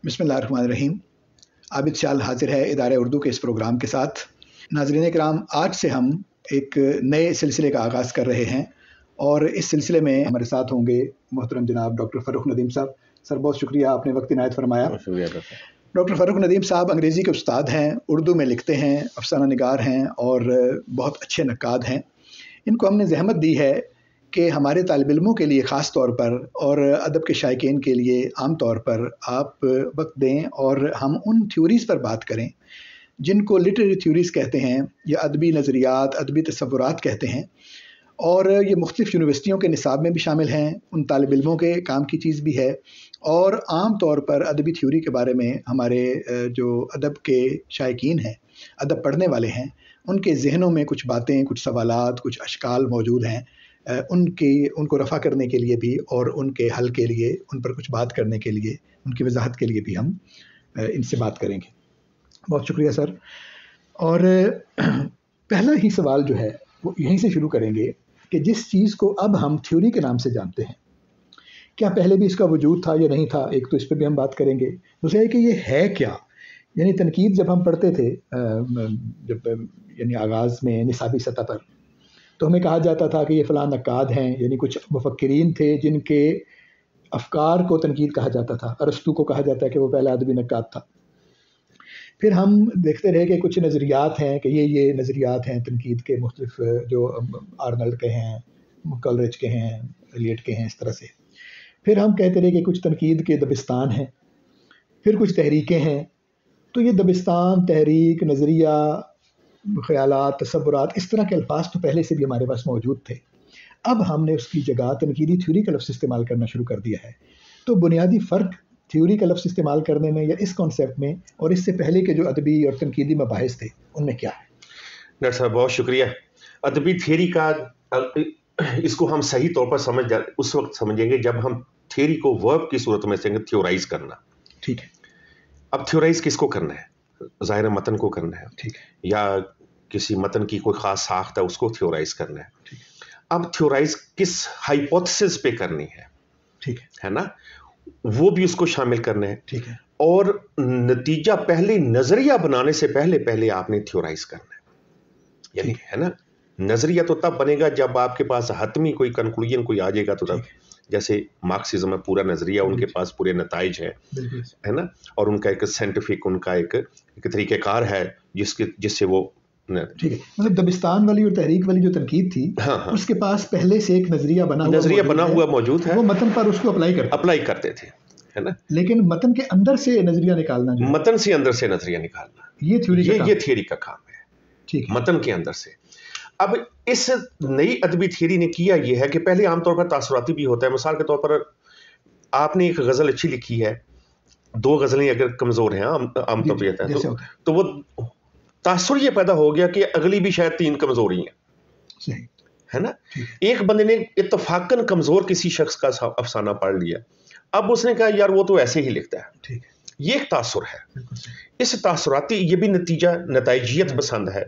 बिस्मिल्लाहिर्रहमानिर्रहीम। आबिद शाल हाजिर है इदारे उर्दू के इस प्रोग्राम के साथ। नाज़रीन किराम, आज से हम एक नए सिलसिले का आगाज़ कर रहे हैं और इस सिलसिले में हमारे साथ होंगे मोहतरम जनाब डॉक्टर फ़र्रुख नदीम साहब। सर, बहुत शुक्रिया, आपने वक्त इनायत फरमाया। डॉक्टर फ़र्रुख नदीम साहब अंग्रेज़ी के उस्ताद हैं, उर्दू में लिखते हैं, अफसाना निगार हैं और बहुत अच्छे नक्काद हैं। इनको हमने ज़हमत दी है कि हमारे तालिब इल्मों के लिए ख़ास तौर पर और अदब के शायकीन के लिए आम तौर पर आप वक्त दें और हम उन थ्योरीज़ पर बात करें जिनको लिटरेरी थ्योरीज़ कहते हैं या अदबी नज़रियात, अदबी तसव्वुरात कहते हैं, और ये मुख्तलिफ़ यूनिवर्सिटियों के निसाब में भी शामिल हैं, उन तालिब इल्मों के काम की चीज़ भी है। और आम तौर पर अदबी थ्योरी के बारे में हमारे जो अदब के शायकीन हैं, अदब पढ़ने वाले हैं, उनके ज़हनों में कुछ बातें, कुछ सवालात, कुछ अशकाल मौजूद हैं। उनको रफ़ा करने के लिए भी और उनके हल के लिए, उन पर कुछ बात करने के लिए, उनकी वजाहत के लिए भी हम इनसे बात करेंगे। बहुत शुक्रिया सर। और पहला ही सवाल जो है वो यहीं से शुरू करेंगे कि जिस चीज़ को अब हम थ्योरी के नाम से जानते हैं, क्या पहले भी इसका वजूद था या नहीं था? एक तो इस पर भी हम बात करेंगे। दूसरा है कि ये है क्या? यानी तनकीद जब हम पढ़ते थे, जब यानी आगाज़ में निसाबी सतह पर, तो हमें कहा जाता था कि ये फ़लाँ नक्काद हैं, यानी कुछ मुफक्किरीन थे जिनके अफ़कार को तनकीद कहा जाता था। अरस्तू को कहा जाता है कि वो पहला अदबी नक्काद था। फिर हम देखते रहे कि कुछ नज़रियात हैं कि ये नज़रियात हैं तनकीद के मुख्तलिफ़, जो आर्नल्ड के हैं, कॉलरिज के हैं, एलियट के हैं, इस तरह से। फिर हम कहते रहे कि कुछ तनकीद के दबिस्तान हैं, फिर कुछ तहरीकें हैं। तो ये दबिस्तान, तहरीक, नज़रिया, ख़यालात, तसव्वुरात, इस तरह के अल्फाज तो पहले से भी हमारे पास मौजूद थे। अब हमने उसकी जगह तनकीदी थ्योरी का लफ्ज़ इस्तेमाल करना शुरू कर दिया है। तो बुनियादी फ़र्क थ्योरी का लफ्ज़ इस्तेमाल करने में या इस कॉन्सेप्ट में और इससे पहले के जो अदबी और तनकीदी मबाहिस थे, उनमें क्या है? डॉक्टर साहब, बहुत शुक्रिया। अदबी थ्योरी का इसको हम सही तौर पर उस वक्त समझेंगे जब हम थ्योरी को वर्ब की सूरत में सेंगे थ्योराइज करना। ठीक है। अब थ्योराइज किसको करना है? ज़ाहिर मतन को करना है। ठीक है। या किसी मतन की कोई ख़ास साख्त है, उसको थ्योराइज करना है। ठीक है। अब थ्योराइज किस हाइपोथेसिस पे करनी है? ठीक है ना, वो भी उसको शामिल करना है। ठीक है। और नतीजा पहले नजरिया बनाने से पहले आपने थ्योराइज करना है, यानी है ना। नजरिया तो तब बनेगा जब आपके पास हतमी कोई कंक्लूजन कोई आ जाएगा, तो तब जैसे मार्क्सिज्म में पूरा नजरिया, उनके पास पूरे नताइज है ना, और उनका एक साइंटिफिक, उनका एक तरीक़ेकार है जिससे वो ठीक है। मतलब दबिस्तान वाली और तहरीक वाली जो तनकीद थी, हाँ, उसके पास पहले से एक नजरिया बना हुआ मौजूद है। वो मतन पर उसको अप्लाई करते थे, है ना। लेकिन मतन के अंदर से नजरिया निकालना, मतन से अंदर से नजरिया निकालना, ये थ्योरी का काम है। ठीक, मतन के अंदर से। अब इस नई अदबी थ्योरी ने किया ये है कि पहले आमतौर पर तासुराती भी होता है। मिसाल के तौर पर आपने एक गज़ल अच्छी लिखी है, दो गज़लें अगर कमज़ोर हैं आमतौर पर, तो वो तासुर ये पैदा हो गया कि अगली भी शायद 3 कमज़ोरी हैं, है ना। एक बंदे ने इत्तफाकन कमज़ोर किसी शख्स का अफसाना पढ़ लिया, अब उसने कहा यार वो तो ऐसे ही लिखता है। ठीक है। ये एक तासुर है। इस तासुराती, ये भी नतीजियत पसंद है।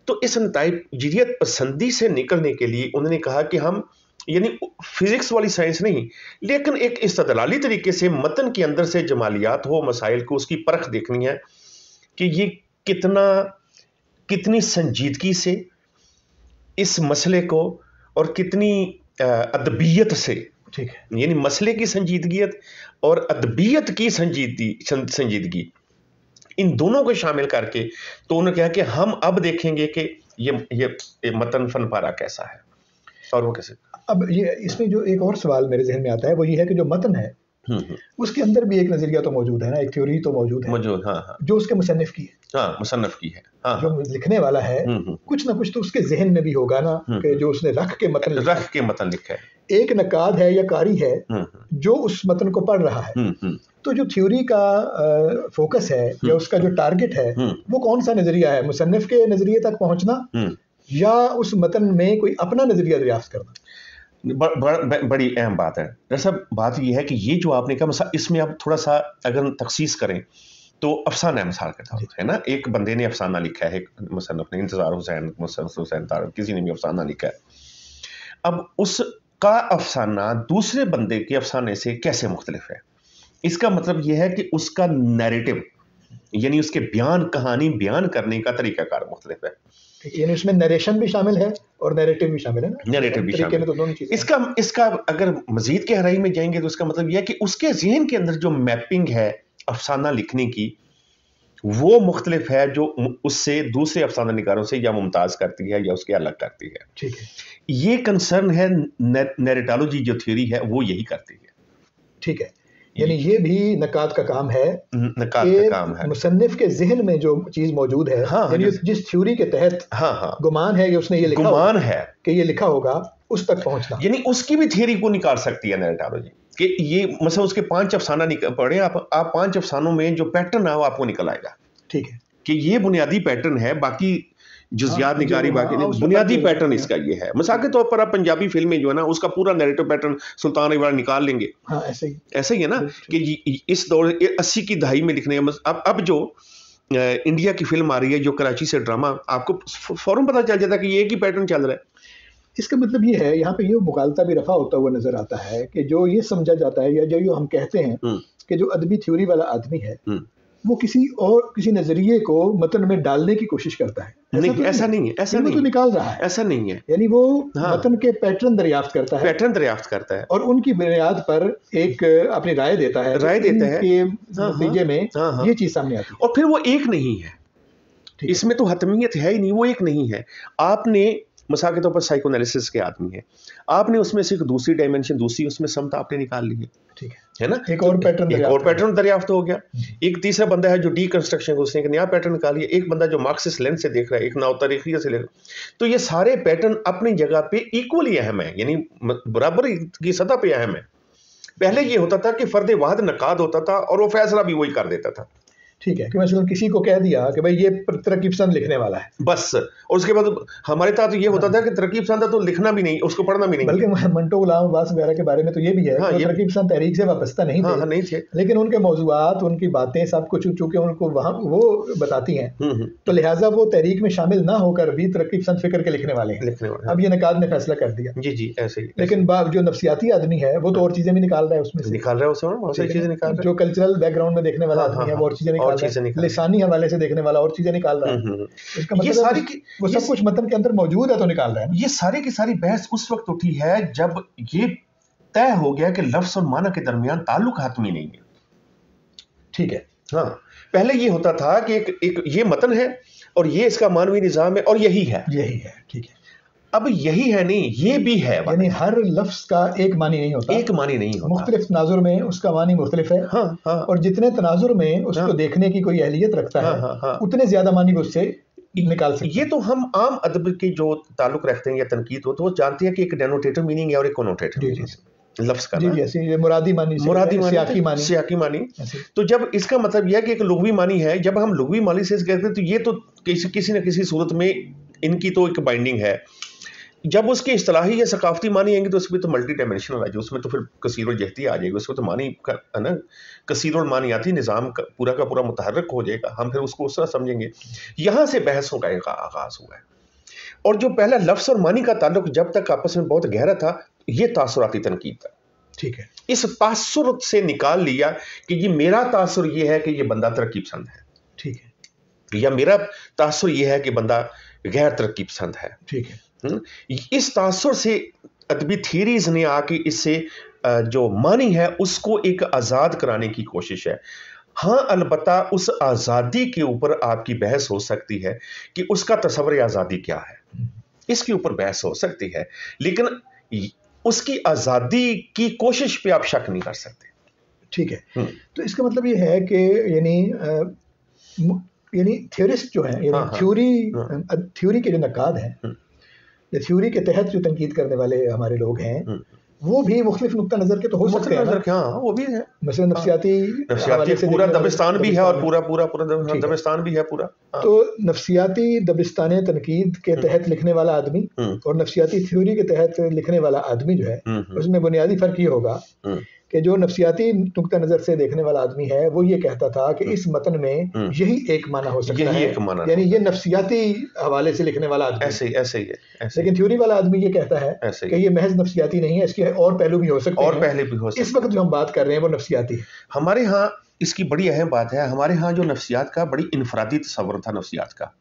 तो इस नतीजियत पसंदी से निकलने के लिए उन्होंने कहा कि हम, यानी फिजिक्स वाली साइंस नहीं, लेकिन एक इस्तदलाली तरीके से मतन के अंदर से जमालियात हो, मसाइल को, उसकी परख देखनी है कि ये कितनी संजीदगी से इस मसले को और कितनी अदबियत से, ठीक है, यानी मसले की संजीदगियत और अदबियत की संजीदगी, इन दोनों को शामिल करके तो उन्होंने कहा कि हम अब देखेंगे कि ये मतन फन पारा कैसा है और वो कैसे। अब ये इसमें जो एक और सवाल मेरे जहन में आता है वो ये है कि जो मतन है उसके अंदर भी एक नजरिया तो मौजूद है ना, एक थ्योरी तो मौजूद है। हाँ। जो उसके मुसन्निफ की है। हाँ, मुसन्निफ की है। हाँ। जो लिखने वाला है, कुछ ना कुछ तो उसके जहन में भी होगा ना, कि जो उसने रख के मतन लिखा है। एक नक्काद है या कारी है जो उस मतन को पढ़ रहा है, तो जो थ्योरी का फोकस है या उसका जो टारगेट है वो कौन सा नजरिया है? मुसन्निफ के नजरिए तक पहुंचना या उस मतन में कोई अपना नजरिया दरियाफ्त करना? बड़ी अहम बात है। दरअसल बात यह है कि ये जो आपने कहा, इसमें आप थोड़ा सा अगर तखसीस करें तो अफसाना है, मिसाल के तौर है ना। एक बंदे ने अफसाना लिखा है, एक मुसन्निफ ने, इंतजार हुसैन, मुसन्निफ हुसैन तारक, किसी ने भी अफसाना लिखा है। अब उसका अफसाना दूसरे बंदे के अफसाने से कैसे मुख्तलिफ है? इसका मतलब यह है कि उसका नैरेटिव यानी उसके कहानी बयान करने का तरीकाकार मुख्तलिफ है। यानी उसमें नरेशन भी शामिल है और नैरेटिव भी शामिल है ना, नैरेटिव भी शामिल है। तो दोनों चीजें इसका अगर मजीद गहराई में जाएंगे तो इसका मतलब यह है कि उसके ज़हन के अंदर जो मैपिंग है अफसाना लिखने की वो मुख्तलिफ है, जो उससे दूसरे अफसाना निगारों से या मुमताज करती है या उसके अलग करती है। ठीक है, ये कंसर्न है नैरेटोलॉजी जो थ्योरी है वो यही करती है। ठीक है, यानी ये भी नकाद का काम है, नकाद का काम है। मुसन्निफ के जहन में जो चीज मौजूद है, हाँ, यानी जिस थ्योरी के तहत गुमान है कि उसने ये लिखा, गुमान है कि ये लिखा होगा, उस तक पहुंचना, यानी उसकी भी थ्योरी को निकाल सकती है नैरेटोलॉजी कि ये मतलब उसके 5 अफसाना पढ़े आप 5 अफसानों में जो पैटर्न है वो आपको निकल आएगा। ठीक है, कि ये बुनियादी पैटर्न है, बाकी जुज़ियात निकारी बाकी नहीं, बुनियादी पैटर्न इसका ये है। मिसाल के तौर पर आप पंजाबी फिल्में जो है ना उसका पूरा नैरेटिव पैटर्न सुल्तान वाला निकाल लेंगे। हाँ, ऐसे ही है ना कि इस दौर 80 की दहाई में लिखने अब जो इंडिया की फिल्म आ रही है जो कराची से ड्रामा, आपको फौरन पता चल जाता है कि ये एक ही पैटर्न चल रहा है। इसका मतलब ये है, यहाँ पे ये मुगालता भी रफा होता हुआ नजर आता है कि जो ये समझा जाता है या जो हम कहते हैं कि जो अदबी थ्योरी वाला आदमी है वो किसी नजरिए को मतन में डालने की कोशिश करता है। ऐसा नहीं है, ऐसा नहीं, तो निकाल रहा है, ऐसा नहीं है, यानी वो मतन के पैटर्न दरियाफ्त करता है और उनकी बुनियाद पर एक अपनी राय देता है के नतीजे में ये चीज सामने आती है। और फिर वो एक नहीं है, इसमें तो हतमियत है ही नहीं, वो एक नहीं है। आपने मिसाल के तौर पर साइकोएनालिसिस के आदमी है, आपने उसमें से एक दूसरी डायमेंशन, दूसरी उसमें समत आपने निकाल ली है, ठीक है ना, एक और पैटर्न दरियाफ्त हो गया। एक तीसरा बंदा है जो डीकंस्ट्रक्शन को उसने एक नया पैटर्न निकाली है, एक बंदा जो मार्क्सिस्ट लेंस से देख रहा है, एक नौतरीखिया से देख रहा है। तो ये सारे पैटर्न अपनी जगह पे इक्वली अहम है, यानी बराबर की सतह पे अहम है। पहले ये होता था कि फर्द वाहिद नकाद होता था और वो फैसला भी वही कर देता था। ठीक है, कि मतलब किसी को कह दिया कि भाई ये तरक्की पसंद लिखने वाला है बस, और उसके बाद हमारे साथ ये होता था कि तरक्की पसंद है तो लिखना भी नहीं, उसको पढ़ना भी नहीं। बल्कि मंटो गुलाम अब्बास वगैरह के बारे में तो ये भी है, तरक्की पसंद तहरीक से वाबस्ता नहीं थे, लेकिन उनके मौजूआत, उनकी बातें सब कुछ चूंकि उनको वहाँ वो बताती हैं, तो लिहाजा वो तहरीक में शामिल ना होकर भी तरक्की पसंद फिक्र के लिखने वाले हैं। अब ये नकाद ने फैसला कर दिया, जी ऐसे ही। लेकिन जो नफ्सियाती आदमी है वो तो और चीजें भी निकाल रहा है, उसमें से निकाल रहा है, उसमें बहुत सारी चीजें निकाल रहा है। जो कल्चरल बैकग्राउंड में देखने वाला आदमी है वो और चीजें निकाल रहा है, हवाले से देखने वाला और चीजें निकाल रहा है। इसका मतलब ये सारी वो सब कुछ मतन के अंदर मौजूद है तो निकाल रहा है। ये सारी की सारी बहस उस वक्त उठी है जब ये तय हो गया कि लफ्ज और माना के दरमियान ताल्लुक हातमी नहीं है। ठीक है, हाँ, पहले ये होता था कि एक ये मतन है और ये इसका मानवी निजाम है और यही है। ठीक है, अब यही है नहीं, ये भी है, यानी हर लफ्ज का एक मानी नहीं होता, मुख्तलिफ तनाजुर में उसका मानी मुख्तलिफ है। और जितने तनाजुर में उसको देखने की कोई अहलियत रखता है उतने ज्यादा मानी वो उससे निकाल सकते हैं। ये तो हम आम अदब की जो ताल्लुक रखते हैं या तनकीद हो तो वो जानते हैं कि एक डेनोटेटिव मीनिंग है और एक कोनोटेटिव मीनिंग लफ्ज का। जी, मुरादी मानी, सियाकी मानी। तो जब इसका मतलब यह है कि एक लुग़वी मानी है, जब हम लुग़वी मानी से कहते हैं तो ये तो किसी न किसी सूरत में इनकी तो एक बाइंडिंग है। जब उसके इस्तिलाही या सकाफती मानी आएंगे तो उसमें तो मल्टी डायमेंशनल आ जाएगी, उसमें तो फिर कसीरुल जहती आ जाएगी, उसमें तो मानी है ना कसीरुल मानी आती, निज़ाम का पूरा मुतहर्रिक हो जाएगा, हम फिर उसको उस तरह समझेंगे। यहाँ से बहसों का एक आगाज़ हुआ है और जो पहला लफ्ज़ और मानी का ताल्लुक जब तक आपस में बहुत गहरा था ये तासुराती तनकीद था। ठीक है, इस तासुर से निकाल लिया कि ये मेरा तासुर ये है कि ये बंदा तरक्की पसंद है, ठीक है, या मेरा तासुर ये है कि बंदा गैर तरक्की पसंद है। ठीक है, इस तासुर से अदबी थीरीज ने आके इससे जो मानी है उसको एक आज़ाद कराने की कोशिश है। हाँ, अलबत्ता उस आज़ादी के ऊपर आपकी बहस हो सकती है कि उसका तस्वर आज़ादी क्या है, इसके ऊपर बहस हो सकती है, लेकिन उसकी आज़ादी की कोशिश पे आप शक नहीं कर सकते। ठीक है, तो इसका मतलब ये है कि यानी थ्योरिस्ट जो है, थ्योरी के जो नकाद हैं, थ्योरी के तहत जो तनकीद करने वाले हमारे लोग हैं वो भी मुख्तलिफ नुक्ता नज़र के तो हो सकते हैं। वो भी है, मसलन नफ्सियाती पूरा दबिस्तान भी है और पूरा दबिस्तान भी है पूरा। तो नफ्सियाती दबिस्तान तनकीद के तहत लिखने वाला आदमी और नफ्सियाती थ्योरी के तहत लिखने वाला आदमी जो है उसमें बुनियादी फ़र्क ये होगा कि जो नफ्सियाती नुक्ता नज़र से देखने वाला आदमी है वो ये कहता था कि इस मतन में यही एक माना हो सकता है, यानी ये नफ्सियाती हवाले से लिखने वाला आदमी ऐसे ही है। लेकिन थ्योरी वाला आदमी ये कहता है कि ये महज नफ्सियाती नहीं है, इसके और पहलू भी हो सकते हैं, और पहले भी हो सकते हैं। इस वक्त जो हम बात कर रहे हैं वो नफ्सियाती है। हमारे यहाँ इसकी बड़ी अहम बात है, हमारे यहाँ जो नफ्सियात का बड़ी इनफरादी तस्वर था नफ्सियात का,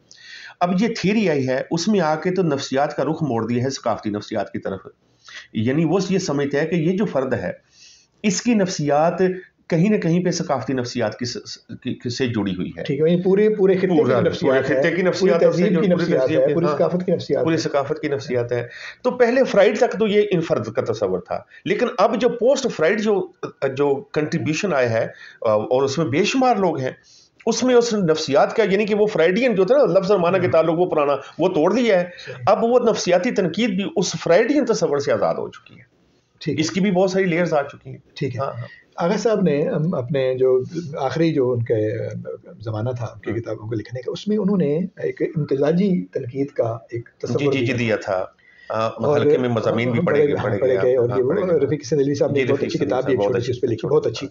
अब ये थ्योरी आई है उसमें आके तो नफ्सियात का रुख मोड़ दिया है सकाफती नफ्सियात की तरफ। यानी वो ये समझते हैं कि ये जो फर्द है इसकी नफ्सियात कहीं ना कहीं पे सकाफती नफ्सियात से जुड़ी हुई है। ठीक है, पूरे खित्ते की नफ्सियात है, पूरी सकाफत की नफ्सियात है। तो पहले फ्राइड तक तो ये इनफर्द का तस्वर था, लेकिन अब जो पोस्ट फ्राइड जो कंट्रीब्यूशन आया है और उसमें बेशुमार लोग हैं, उसमें उस नफ्सियात का, यानी कि वो फ्राइडियन जो था ना लफ्ज़ और माना के ताल्लुक, वो पुराना वो तोड़ दिया है। अब वो नफ्सियाती तनकीद भी उस फ्राइडियन तस्वर से आज़ाद हो चुकी है। ठीक, इसकी भी बहुत सारी लेयर्स आ चुकी हैं। ठीक है। हाँ। आगा साहब ने अपने जो आखिरी जो उनके ज़माना था उनकी किताबों को लिखने का, उसमें उन्होंने एक इम्तिजाजी तनकीद का एक तस्वर दिया था। हल्के में मज़ामीन भी पढ़े गए और ये रफ़ीक हसन अल्वी साहब ने बहुत अच्छी किताब भी उस पर लिखी, बहुत अच्छी।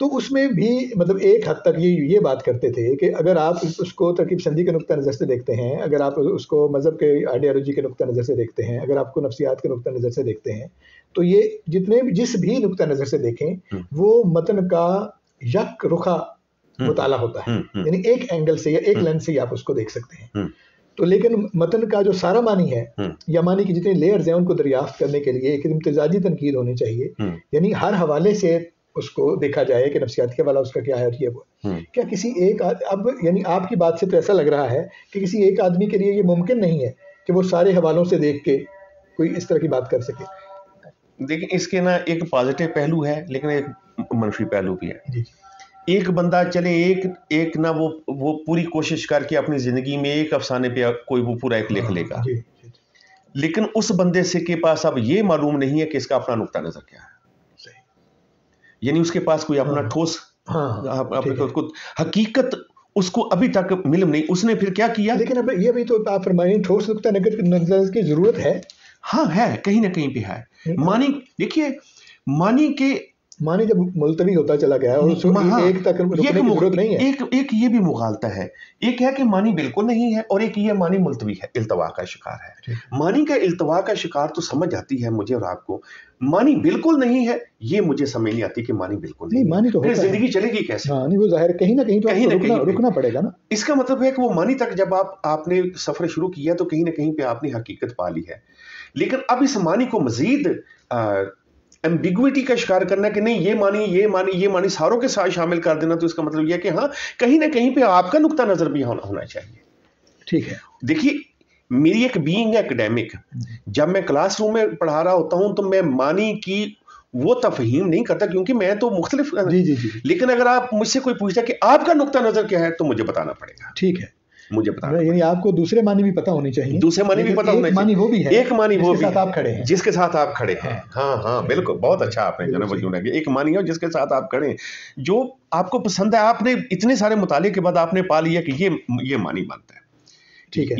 तो उसमें भी मतलब एक हद तक ये बात करते थे कि अगर आप उसको तरकीब संधी के नुक्ता नज़र से देखते हैं, अगर आप उसको मज़हब के आइडियोलॉजी के नुक्ता नज़र से देखते हैं, अगर आपको नफ्सियात के नुक्ता नज़र से देखते हैं, तो ये जिस भी नुक्ता नज़र से देखें वो मतन का यक रुखा मुताला होता है, यानी एक एंगल से या एक लेंस से आप उसको देख सकते हैं। तो लेकिन मतन का जो सारा मानी है या मानी की जितनी लेयर्स हैं उनको दरियाफ्त करने के लिए एक इम्तिजाजी तनकीद होनी चाहिए, यानी हर हवाले से उसको देखा जाए कि नफ्सियात के वाला उसका क्या है और ये वो। क्या किसी एक अब यानी आपकी बात से तो ऐसा लग रहा है कि किसी एक आदमी के लिए ये मुमकिन नहीं है कि वो सारे हवालों से देख के कोई इस तरह की बात कर सके। देखिए इसके ना एक पॉजिटिव पहलू है लेकिन एक मनफी पहलू भी है। जी। एक बंदा चले एक ना वो पूरी कोशिश करके अपनी जिंदगी में एक अफसाने पे कोई वो पूरा एक लिख लेगा, लेकिन उस बंदे से के पास अब ये मालूम नहीं है कि इसका अपना नुक्ता नजर क्या है, यानी उसके पास कोई अपना ठोस हकीकत उसको अभी तक मिलम नहीं। उसने फिर क्या किया, लेकिन अब ये भी तो आप फरमाइए ठोस नुक्ता नजर की जरूरत है। हाँ है, कहीं ना कहीं पे है। मानी देखिए मानी जब मुलतवी होता चला गया और एक तक रुकने की जरूरत नहीं है। एक ये भी मुगालता है, एक है कि मानी बिल्कुल नहीं है और एक ये मानी मुलतवी है, इल्तवा का शिकार है। मानी का इल्तवा का शिकार तो समझ आती है मुझे और आपको, मानी बिल्कुल नहीं है ये मुझे समझ नहीं आती कि मानी बिल्कुल नहीं, मानी तो जिंदगी चलेगी कैसे? हाँ, नहीं वो जाहिर कहीं ना कहीं रुकना पड़ेगा ना। इसका मतलब है कि वो मानी तक जब आपने सफर शुरू किया तो कहीं ना कहीं पे आपने हकीकत पा ली है, लेकिन अब इस मानी को मजीद एम्बिग्विटी का शिकार करना कि नहीं ये मानी सारों के साथ शामिल कर देना, तो इसका मतलब यह है कि हाँ कहीं ना कहीं पे आपका नुक्ता नजर भी होना चाहिए। ठीक है, देखिए मेरी एक बीइंग एकेडमिक, जब मैं क्लासरूम में पढ़ा रहा होता हूं तो मैं मानी की वो तफहीम नहीं करता क्योंकि मैं तो मुख्तलिफ जी। लेकिन अगर आप मुझसे कोई पूछता कि आपका नुक्ता नजर क्या है तो मुझे बताना पड़ेगा। ठीक है, मुझे बताना, यानी आपको दूसरे मानी भी पता होनी चाहिए, दूसरे मानी भी पता होना चाहिए, मानी वो भी है, एक मानी वो भी जिसके साथ आप खड़े हैं, जिसके साथ आप खड़े हैं। हाँ बिल्कुल, बहुत अच्छा आपने जनाब जुड़ा कि एक मानी हो जिसके साथ आप खड़े हैं, जो आपको पसंद है, आपने इतने सारे मुताले के बाद आपने पा लिया कि ये मानी बनता है। ठीक है,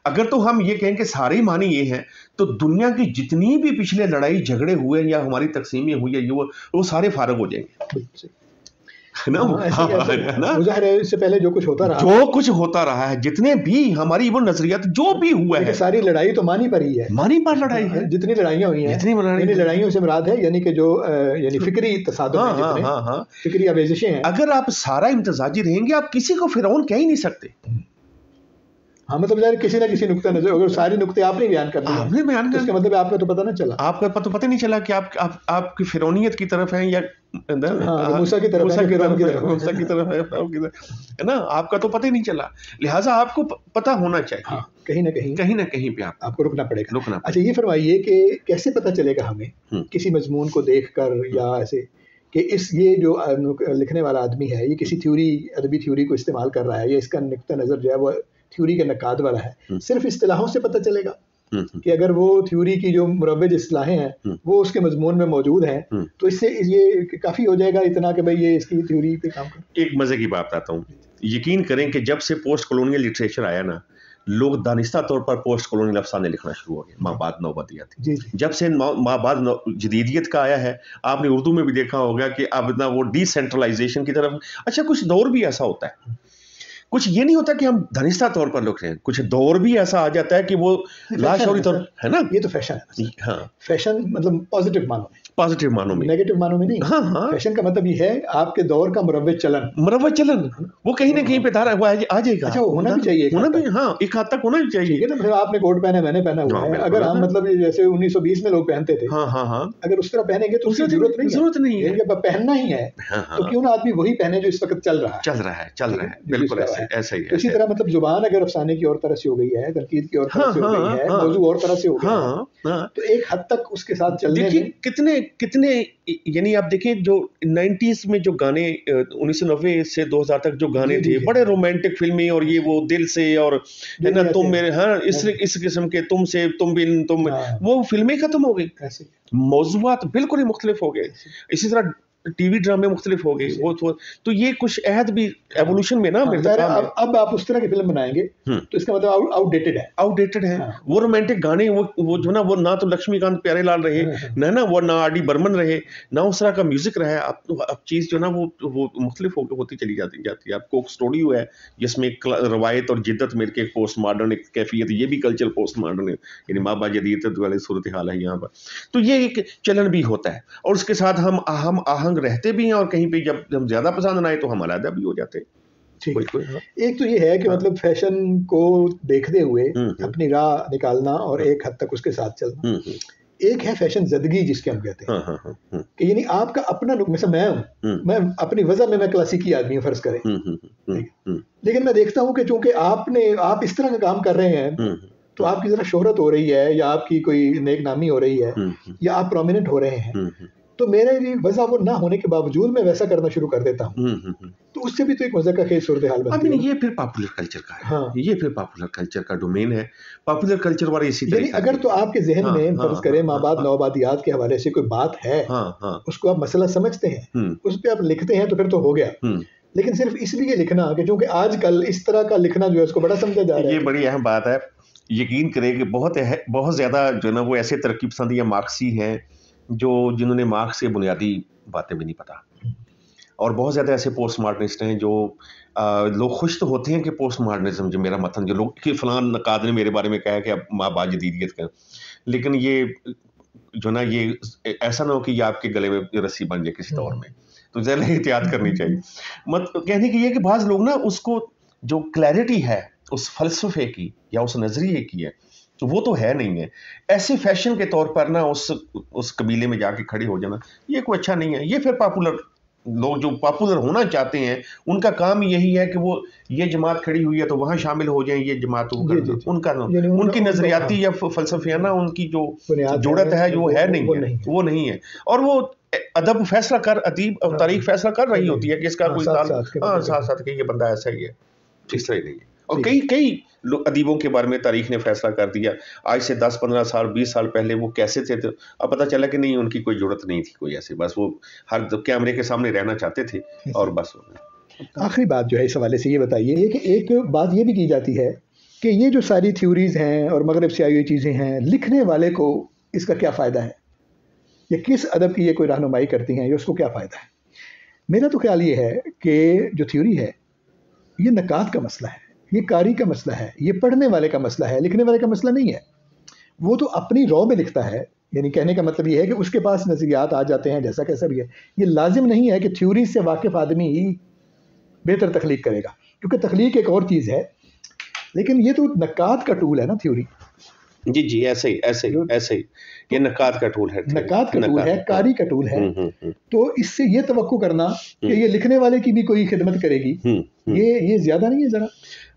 अगर तो हम ये कहें कि सारे मानी ये हैं तो दुनिया की जितनी भी पिछले लड़ाई झगड़े हुए या हमारी तकसीमें हुई है वो सारे फारग हो जाएंगे ना। इससे पहले जो कुछ होता रहा है जितने भी हमारी वो नजरियात जो भी हुआ है, सारी लड़ाई तो मानी पर ही है, मानी पर लड़ाई है। जितनी लड़ाइयाँ हुई हैं, जितनी लड़ाइयों से मुराद है यानी कि जो यानी फिक्री तसादुम, फिक्री आवेज़िशें हैं। अगर आप सारा इम्तिजाजी रहेंगे आप किसी को फिरौन कह ही नहीं सकते। हाँ, मतलब यार किसी ना किसी नुक्ता नजर, अगर सारी नुक्ते आपने बयान कर दिए, आपने बयान कर, इसका मतलब आपको तो पता ना चला, आपका पता नहीं चला कि आपकी फिरौनियत की तरफ है या मूसा की तरफ है ना, आपका तो पता ही नहीं चला। लिहाजा आपको पता होना चाहिए, कहीं ना कहीं पे आपको रुकना पड़ेगा। अच्छा ये फरमाइए कि कैसे पता चलेगा हमें किसी मजमून को देखकर या ऐसे कि ये जो लिखने वाला आदमी है ये किसी अदबी थ्योरी को इस्तेमाल कर रहा है या इसका नुक्ता नजर जो है वो थ्योरी के नकाद वाला है? सिर्फ इस्तिलाहों से पता चलेगा कि अगर वो थ्योरी की जो मुरव्वज इस्तिलाहें हैं वो उसके मजमून में मौजूद हैं तो इससे ये काफ़ी हो जाएगा इतना कि भाई ये इसकी थ्योरी पे काम कर। एक मज़े की बात आता हूँ, यकीन करें कि जब से पोस्ट कॉलोनियल लिटरेचर आया ना लोग दानिस्ता तौर पर पोस्ट कॉलोनियल अफसाने लिखना शुरू हो गए, माबाद नौबदियाती। जी। जब से माबाद जदीदियत का आया है, आपने उर्दू में भी देखा होगा कि अब ना वो डिसेंट्रलाइजेशन की तरफ, अच्छा कुछ दौर भी ऐसा होता है, कुछ ये नहीं होता कि हम दानिस्ता तौर पर लिख रहे हैं, कुछ दौर भी ऐसा आ जाता है कि वो लाशौरी तौर, है ना, ये तो फैशन है। हाँ, फैशन मतलब पॉजिटिव मानो में, पॉजिटिव मानो में, नेगेटिव मानो में नहीं। हाँ हाँ, फैशन का मतलब ये है आपके दौर का मुरव्वज चलन, वो कहीं ना कहीं पे धारा हुआ आ जाएगा। अच्छा, होना भी चाहिए, होना भी, हाँ, एक हद तक होना भी चाहिए। ठीक है ना, मतलब आपने कोट पहना, मैंने पहना हुआ है, अगर हम मतलब जैसे 1920 में लोग पहनते थे, हाँ हाँ हाँ, अगर उस तरह पहनेंगे तो उसकी जरूरत नहीं है, जब पहनना ही है तो क्यों ना आदमी वही पहने जो इस वक्त चल रहा है, बिल्कुल ऐसा ही। इसी तरह मतलब जुबान अगर अफसाने की और तरह से हो गई है, तनकीद की और तरह से हो गई है, मौजू और तरह से हो गया है, तो एक हद तक उसके साथ चलने में कितने यानी आप देखिए जो 90s में जो गाने 1990 से 2000 तक जो गाने थे, बड़े रोमांटिक फिल्मी, और ये वो दिल से, और है ना, तुम मेरे, हाँ, इस किस्म के, तुमसे, तुम बिन, तुम, वो फिल्में खत्म हो गई, मौजूआत बिल्कुल ही मुख्तलिफ हो गए। इसी तरह टीवी ड्रामे मुख्तलिफ हो गए, वो तो ये कुछ अहद भी एवोल्यूशन में ना, अब आप उस तरह की फिल्म बनाएंगे तो इसका मतलब आउटडेटेड है। वो रोमांटिक गाने, वो जो ना, वो ना तो लक्ष्मीकांत प्यारेलाल रहे, ना वो ना आर डी बर्मन रहे, ना उस तरह का म्यूजिक रहा है। अब चीज जो ना वो मुख्तलिफ होती चली जाती है। आपको एक स्टूडियो है जिसमें रवायत और जिद्दत मिलकर एक पोस्ट मॉडर्न एक कैफियत, ये भी कल्चर पोस्ट मॉडर्न है, यानी माबा जदीद वाली सूरत हाल है यहाँ पर। तो ये एक चलन भी होता है, और उसके साथ हम आहंग रहते भी हैं, और कहीं पे जब हम ज्यादा पसंद ना आए तो हम अलग भी हो जाते हैं। एक तो ये है कि मतलब फैशन को देखते हुए अपनी राह निकालना और एक हद तक उसके साथ चलना। एक है फैशन ज़दगी जिसके हम कहते हैं, कि यानी आपका अपना लुक, जैसे मैं अपनी वजह में मैं क्लासिकी आदमी हूँ फर्ज करें, लेकिन मैं देखता हूँ कि चूंकि आप इस तरह का काम कर रहे हैं तो आपकी जरा शोहरत हो रही है, या आपकी कोई नेक नामी हो रही है, या आप प्रोमिनेंट हो रहे हैं, तो मेरे लिए वजह वो ना होने के बावजूद मैं वैसा करना शुरू कर देता हूँ। तो उससे भी तो एक मजा का खेल सूरत हाल बनती है। ये फिर पॉपुलर कल्चर का है। हाँ। ये फिर पॉपुलर कल्चर का डोमेन है। पॉपुलर कल्चर वाले इसी तरह, अगर तो आपके जहन में फर्ज करें माबाद नौबादियात के हवाले से कोई बात है, उसको आप मसला समझते हैं, उस पर आप लिखते हैं, तो फिर तो हो गया। लेकिन सिर्फ इसलिए लिखना कि चूंकि आजकल इस तरह का लिखना जो है उसको बड़ा समझा जा रहा है, ये बड़ी अहम बात है। यकीन करें कि बहुत ज्यादा जो है ना वो ऐसे तरक्की पसंद या मार्क्सी हैं जिन्होंने मार्क्स के बुनियादी बातें भी नहीं पता, और बहुत ज़्यादा ऐसे पोस्ट मॉडर्निस्ट हैं जो लोग खुश तो होते हैं कि पोस्ट मॉडर्निज्म, जो मेरा मतन, जो लोग कि फ़लान नकाद ने मेरे बारे में कहा है कि अब माँ जदीदियत का, लेकिन ये जो ना, ये ऐसा ना हो कि ये आपके गले में रस्सी बन जाए किसी दौर में, तो ज़रा एहतियात करनी चाहिए। कहने की ये कि बाज़ लोग ना उसको, जो क्लैरिटी है उस फ़लसफ़े की या उस नज़रिए की है, तो वो तो है नहीं है। ऐसे फैशन के तौर पर ना उस कबीले में जाके खड़े हो जाना, ये कोई अच्छा नहीं है। ये फिर पॉपुलर लोग जो पॉपुलर होना चाहते हैं, उनका काम यही है कि वो ये जमात खड़ी हुई है तो वहाँ शामिल हो जाएं, ये जमात उनकी नजरियाती या फलसफियाना उनकी जो जुड़त है जो है वो नहीं है। और वो अदब फैसला कर, अदीब और तारीख फैसला कर रही होती है कि इसका कोई साथ कि ये बंदा ऐसा ही है, इस तरह नहीं है। और कई अदीबों के बारे में तारीख ने फैसला कर दिया, आज से 10-15 साल 20 साल पहले वो कैसे थे, तो अब पता चला कि नहीं, उनकी कोई जरूरत नहीं थी कोई ऐसे, बस वो हर कैमरे के सामने रहना चाहते थे और बस। आखिरी बात जो है इस हवाले से ये बताइए कि एक बात ये भी की जाती है कि ये जो सारी थ्योरीज हैं और मगरब से आई हुई चीज़ें हैं, लिखने वाले को इसका क्या फ़ायदा है, या किस अदब की ये कोई रहनुमाई करती हैं, या उसको क्या फ़ायदा है। मेरा तो ख्याल ये है कि जो थ्योरी है ये नकात का मसला है, ये कारी का मसला है, ये पढ़ने वाले का मसला है, लिखने वाले का मसला नहीं है। वो तो अपनी रॉ में लिखता है, यानी कहने का मतलब ये है कि उसके पास नज़रियात आ जाते हैं जैसा कैसा भी है। ये लाजिम नहीं है कि थ्योरी से वाकिफ़ आदमी ही बेहतर तख्लीक करेगा, क्योंकि तख्लीक एक और चीज़ है, लेकिन ये तो नकात का टूल है ना थ्योरी। जी ऐसे ही ये नकात का टूल है, कारी का टूल है। तो इससे ये तवक्को करना कि ये लिखने वाले की भी कोई खिदमत करेगी, ये ज़्यादा नहीं है ज़रा।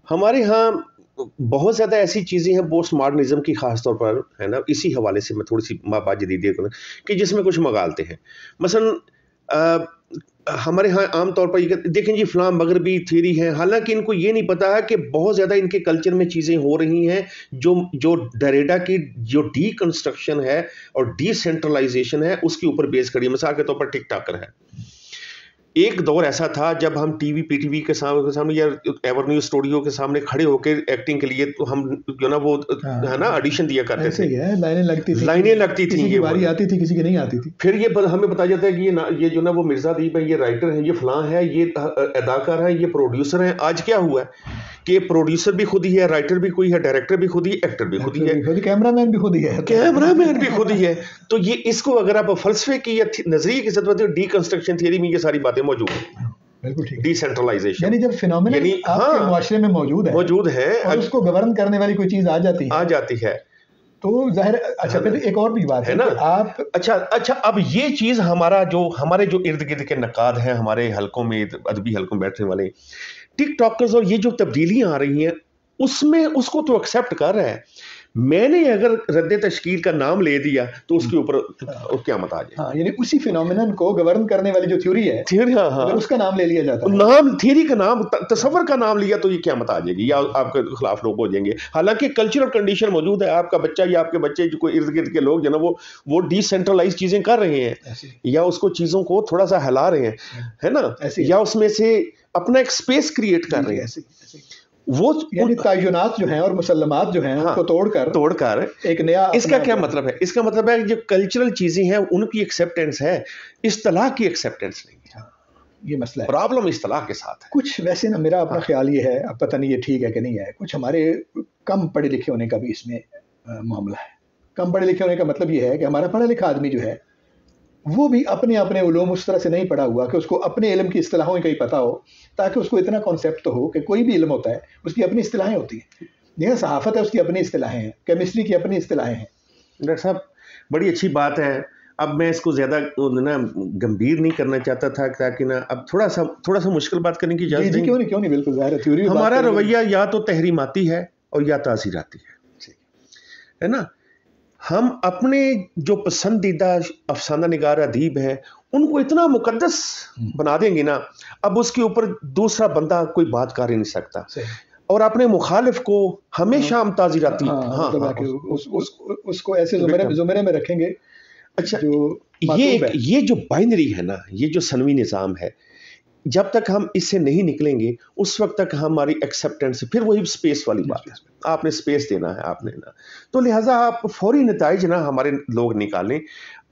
हमारे यहाँ बहुत ज़्यादा ऐसी चीज़ें हैं पोस्ट मॉडर्निज्म की, ख़ास तौर पर, है ना, इसी हवाले से मैं थोड़ी सी माँ जदीदियत को कि जिसमें कुछ मगालते हैं। मसलन हमारे यहाँ आम तौर पर देखें जी, फ़लाँ मगरबी थ्योरी है, हालांकि इनको ये नहीं पता है कि बहुत ज़्यादा इनके कल्चर में चीज़ें हो रही हैं जो डेरिडा की जो डीकंस्ट्रक्शन है और डिसेंट्रलाइजेशन है उसके ऊपर बेस करी। मिसाल के तौर पर टिक टाकर है, एक दौर ऐसा था जब हम टीवी पीटीवी के सामने या एवरन्यू स्टूडियो के सामने खड़े होकर एक्टिंग के लिए तो हम जो ना वो है ना ऑडिशन दिया करते थे, लाइनें लगती थी, किसी की बारी आती थी, किसी की नहीं आती थी। फिर ये हमें बताया जाता है कि ये जो ना वो मिर्जादीप है, ये राइटर है, ये फलां है, ये अदाकार है, ये प्रोड्यूसर है। आज क्या हुआ है कि प्रोड्यूसर भी खुद ही है, राइटर भी कोई है, डायरेक्टर भी खुद ही, एक्टर भी खुद ही है, कैमरामैन भी खुद ही है, कैमरामैन भी खुद ही है। तो ये इसको अगर आप फलसफे की या नजरिए की जरूरत है, डीकंस्ट्रक्शन थियरी में ये सारी बातें मौजूद है। बिल्कुल ठीक। डिसेंट्रलाइजेशन यानी जब फिनोमेना आपके मुआशरे में मौजूद है और उसको गवर्न करने वाली कोई चीज आ जाती है तो जाहिर। अच्छा, फिर एक और भी बात है ना आप अच्छा अब ये चीज हमारे जो इर्द गिर्द के नकाद हैं, हमारे हलकों में, अदबी हलकों में बैठने वाले टिकटॉकर्स, और ये जो तब्दीलियां आ रही हैं उसमें उसको तो एक्सेप्ट कर रहा है। मैंने अगर रद्द तश्कील का नाम ले दिया तो उसके ऊपर क्या मत आ जाए। हाँ, यानी उसी फिनोमेनन को गवर्न करने वाली जो थ्योरी है, हाँ, उसका नाम ले लिया जाता है, नाम थ्योरी का नाम, तसव्वुर का नाम लिया तो ये क्या मत आ जाएगी या आपके खिलाफ लोग हो जाएंगे। हालांकि कल्चरल कंडीशन मौजूद है, आपका बच्चा या आपके बच्चे जो कोई इर्द गिर्द के लोग जो ना वो डिसेंट्रलाइज चीजें कर रहे हैं या उसको चीजों को थोड़ा सा हिला रहे हैं, है ना, या उसमें से अपना एक स्पेस क्रिएट कर रहे हैं। वो यानी तय्युनात जो हैं और मुसल्लमात जो हैं उनको तोड़कर एक नया, इसका क्या मतलब है? इसका मतलब है जो कल्चरल चीजें हैं उनकी एक्सेप्टेंस है, इस्तिलाह की एक्सेप्टेंस नहीं है। ये मसला है, प्रॉब्लम इस्तिलाह के साथ है। कुछ वैसे ना मेरा अपना ख्याल ये है, अब पता नहीं ये ठीक है कि नहीं है, कुछ हमारे कम पढ़े लिखे होने का भी इसमें मामला है। कम पढ़े लिखे होने का मतलब ये है कि हमारा पढ़ा लिखा आदमी जो है वो भी अपने उलूम उस तरह से नहीं पढ़ा हुआ कि उसको अपने इल्म की इस्तिलाहों का ही पता हो, ताकि उसको इतना कॉन्सेप्ट तो हो कि कोई भी इल्म होता है उसकी अपनी इस्तिलाहें होती हैं। जैसे सहाफ़त है उसकी अपनी इस्तिलाहें हैं, केमिस्ट्री की अपनी इस्तिलाहें हैं। डॉक्टर साहब बड़ी अच्छी बात है। अब मैं इसको ज़्यादा ना गंभीर नहीं करना चाहता था, ताकि ना अब थोड़ा सा मुश्किल बात करने की इजाज़त दें। क्यों नहीं, बिल्कुल ज़ाहिर है, थ्योरी हमारा रवैया या तो तहरीमाती है और या तासीराती है ना। हम अपने जो पसंदीदा अफसाना निगार अदीब है उनको इतना मुकद्दस बना देंगे ना, अब उसके ऊपर दूसरा बंदा कोई बात कर ही नहीं सकता, और अपने मुखालिफ को हमेशा हम ताज़ीराती उसको ऐसे ज़ुमरे में रखेंगे। अच्छा, ये जो बाइनरी है ना, ये जो सनवी निज़ाम है, जब तक हम इससे नहीं निकलेंगे उस वक्त तक हमारी एक्सेप्टेंस, फिर वही स्पेस वाली बात है, आपने स्पेस देना है आपने ना, तो लिहाजा आप फौरी नताइज ना हमारे लोग निकालें।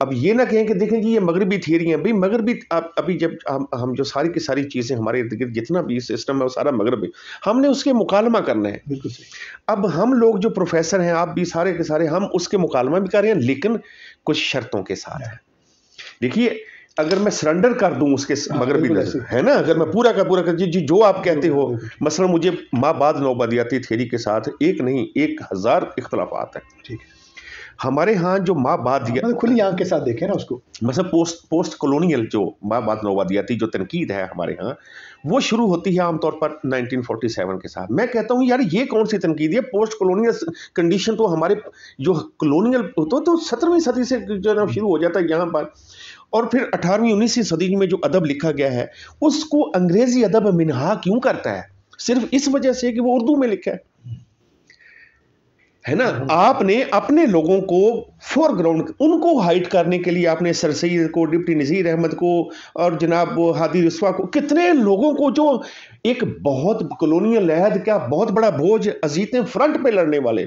अब ये ना कहें कि देखें कि ये मगरबी थियरी है, भाई मगरबी अभी जब हम जो सारी की सारी चीज़ें हमारे इर्द गिर्द जितना भी सिस्टम है वो सारा मगरबी, हमने उसके मुकालमा करना है। बिल्कुल सही। अब हम लोग जो प्रोफेसर हैं, आप भी सारे के सारे, हम उसके मुकालमा भी कर रहे हैं, लेकिन कुछ शर्तों के साथ है। देखिए, अगर मैं सरेंडर कर दूं उसके मगरबी नजर, है ना, अगर मैं पूरा का पूरा कर जी जो आप कहते हो, मसलन मुझे माबाद नौबदियाती थ्योरी के साथ एक नहीं 1000 इख्तलाफात है, ठीक है। हमारे यहाँ जो माबाद खुली आंख के साथ देखें ना उसको, मतलब पोस्ट कॉलोनियल जो माबाद नौबदियाती जो तनकीद है हमारे यहाँ, वो शुरू होती है आमतौर पर 1947 के साथ। मैं कहता हूँ यार ये कौन सी तनकीद है? पोस्ट कॉलोनियल कंडीशन तो हमारे जो कॉलोनियल तो 17वीं सदी से जो ना शुरू हो जाता है यहाँ पर, और फिर 18वीं 19वीं सदी में जो अदब लिखा गया है उसको अंग्रेजी अदब मिनहा क्यों करता है? सिर्फ इस वजह से कि वो उर्दू में लिखा है ना। आपने अपने लोगों को फोरग्राउंड, उनको हाइड करने के लिए आपने सर सैयद को, डिप्टी नज़ीर अहमद को और जनाब हादी रिस्वा को, कितने लोगों को जो एक बहुत कॉलोनियल लहद का बहुत बड़ा बोझ, अजीतें फ्रंट पे लड़ने वाले,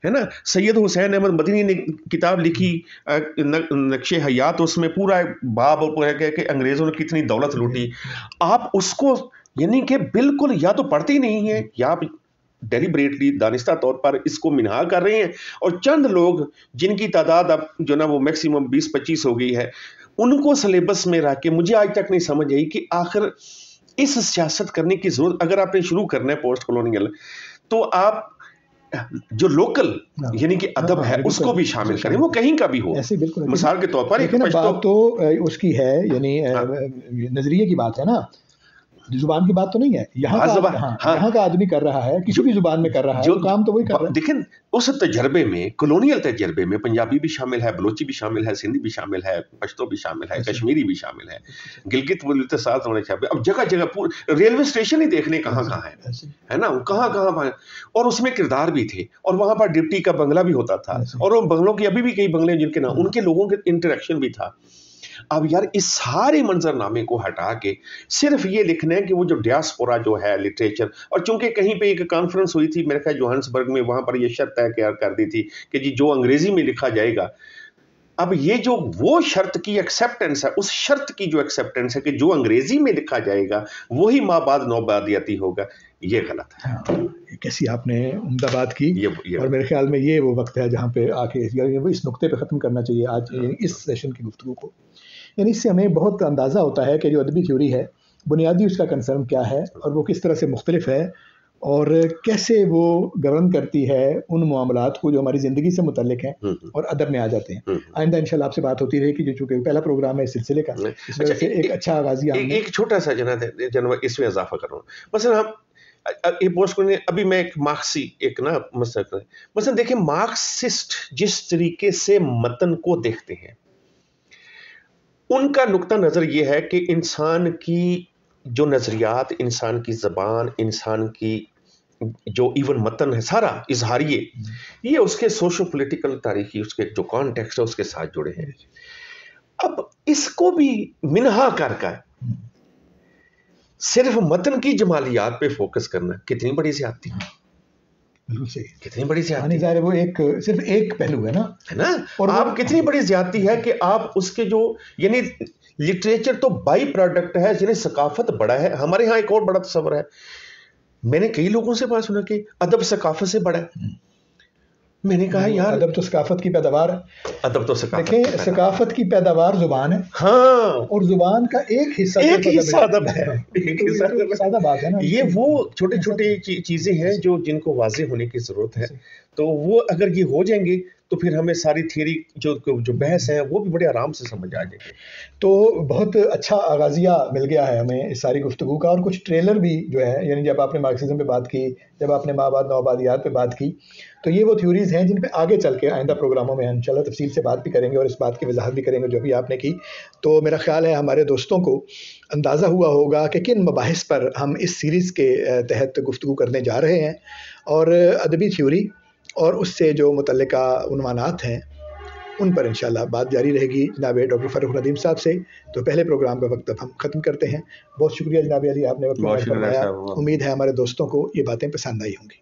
है ना। सैयद हुसैन अहमद मदनी ने किताब लिखी नक्शे हयात, उसमें पूरा बाब है कि अंग्रेज़ों ने कितनी दौलत लूटी। आप उसको यानी कि बिल्कुल या तो पढ़ते नहीं हैं या आप डेलिब्रेटली दानिस्ता तौर पर इसको मिनहा कर रहे हैं, और चंद लोग जिनकी तादाद अब जो ना वो मैक्सिमम 20-25 हो गई है, उनको सिलेबस में रख के मुझे आज तक नहीं समझ आई कि आखिर इस सियासत करने की जरूरत, अगर आपने शुरू करना है पोस्ट कॉलोनियल, तो आप जो लोकल यानी कि अदब है उसको भी शामिल करें, वो कहीं का भी हो। मिसाल के तौर पर एक बात तो उसकी है, यानी नजरिए की बात है ना, जुबान की बात तो नहीं है। यहाँ का आदमी कर रहा है, किसी भी जुबान में कर रहा है, जो काम तो वही कर रहा है। लेकिन उस तजर्बे में, कॉलोनियल तजर्बे में पंजाबी भी शामिल है, बलोची भी शामिल है, सिंधी भी शामिल है, पश्तो भी शामिल है, कश्मीरी भी शामिल है, गिलगित बल्तिस्तान होने चाहिए। अब जगह जगह पूरे रेलवे स्टेशन ही देखने कहाँ है ना, कहाँ और उसमें किरदार भी थे, और वहाँ पर डिप्टी का बंगला भी होता था, और उन बंगलों की अभी भी कई बंगले जिनके नाम, उनके लोगों के इंटरेक्शन भी था। अब यार इस सारे मंजरनामे को हटा के सिर्फ ये लिखना है कि वो जो डियास्पोरा जो है लिटरेचर, और चूंकि कहीं पे एक कॉन्फ्रेंस हुई थी मेरे ख्याल जोहान्सबर्ग में, वहां पर ये शर्त तय कर दी थी कि जी जो अंग्रेजी में लिखा जाएगा। अब ये जो वो शर्त की एक्सेप्टेंस है, उस शर्त की जो एक्सेप्टेंस है कि जो अंग्रेजी में लिखा जाएगा वही माबाद नौबादियाती होगा, ये गलत है। हाँ, कैसी आपने उम्दा बात की। ये और मेरे ख्याल में ये वो वक्त है जहाँ पे आके इस नुक्ते पे ख़त्म करना चाहिए आज इस सेशन की गुफ्तगू को। यानी इससे हमें बहुत अंदाज़ा होता है कि जो अदबी थ्योरी है बुनियादी उसका कंसर्न क्या है और वो किस तरह से मुख्तलिफ है और कैसे वो गवर्न करती है उन मामलात को जो हमारी ज़िंदगी से मुतल्लिक हैं और अदब में आ जाते हैं। आइंदा इंशाल्लाह आपसे बात होती रहेगी, चूँकि पहला प्रोग्राम है इस सिलसिले का, इस वजह से एक अच्छा आगाज़ एक छोटा सा जनाब इसमें इजाफा कर रहा हूँ। मसलन हम ये पोस्ट करने, अभी मैं एक मार्क्सी एक ना मसलन देखिए, मार्क्सिस्ट जिस तरीके से मतन को देखते हैं, उनका नुक्ता नज़र ये है कि इंसान की जो नज़रियात, इंसान की ज़बान, इंसान की जो इवन मतन है सारा इजहारिये, ये उसके सोशो पॉलिटिकल तारीखी उसके जो कॉन्टेक्स्ट है उसके साथ जुड़े हैं। अब इसको भी मिनहा कर सिर्फ मतन की जमालियात पे फोकस करना कितनी बड़ी ज़्यादती है। बिल्कुल सही, कितनी बड़ी ज़्यादती है। वो एक सिर्फ एक पहलू है ना, और आप कितनी बड़ी ज़्यादती है कि आप उसके जो यानी लिटरेचर तो बाई प्रोडक्ट है, जिन्हें सकाफत बड़ा है। हमारे यहाँ एक और बड़ा तस्वर है, मैंने कई लोगों से बात सुना कि अदब सकाफत से बड़ा है। मैंने कहा यार अदब तो सकाफत की पैदावार है। अदब तो सकाफत, देखिए सकाफत की पैदावार जुबान है। हाँ, और जुबान का एक हिस्सा अदब है। सादा बात है ना। ये वो छोटे छोटे चीजें हैं जो जिनको वाज़ेह होने की जरूरत है। तो वो अगर ये हो जाएंगे तो फिर हमें सारी थियरी जो बहस है वो भी बड़े आराम से समझ आ जाएगी। तो बहुत अच्छा आगाजिया मिल गया है हमें इस सारी गुफ्तगू का, और कुछ ट्रेलर भी जो है, यानी जब आपने मार्क्सिज्म पे बात की, जब आपने माबाद नौबादियात पे बात की, तो ये वो थ्योरीज़ हैं जिन पे आगे चल के आइंदा प्रोग्रामों में इंशाल्लाह तफसील से बात भी करेंगे और इस बात की वजाहत भी करेंगे जो भी आपने की। तो मेरा ख्याल है हमारे दोस्तों को अंदाज़ा हुआ होगा कि किन मबाहिस पर हम इस सीरीज़ के तहत गुफ्तगू करने जा रहे हैं, और अदबी थ्योरी और उससे जो मुतल्लिका उन्वानात हैं उन पर इंशाल्लाह बात जारी रहेगी जनाब डॉक्टर फ़ारूक नदीम साहब से। तो पहले प्रोग्राम का वक्त अब हम ख़त्म करते हैं। बहुत शुक्रिया जनाब अली, आपने वक्त निकाला। उम्मीद है हमारे दोस्तों को ये बातें पसंद आई होंगी।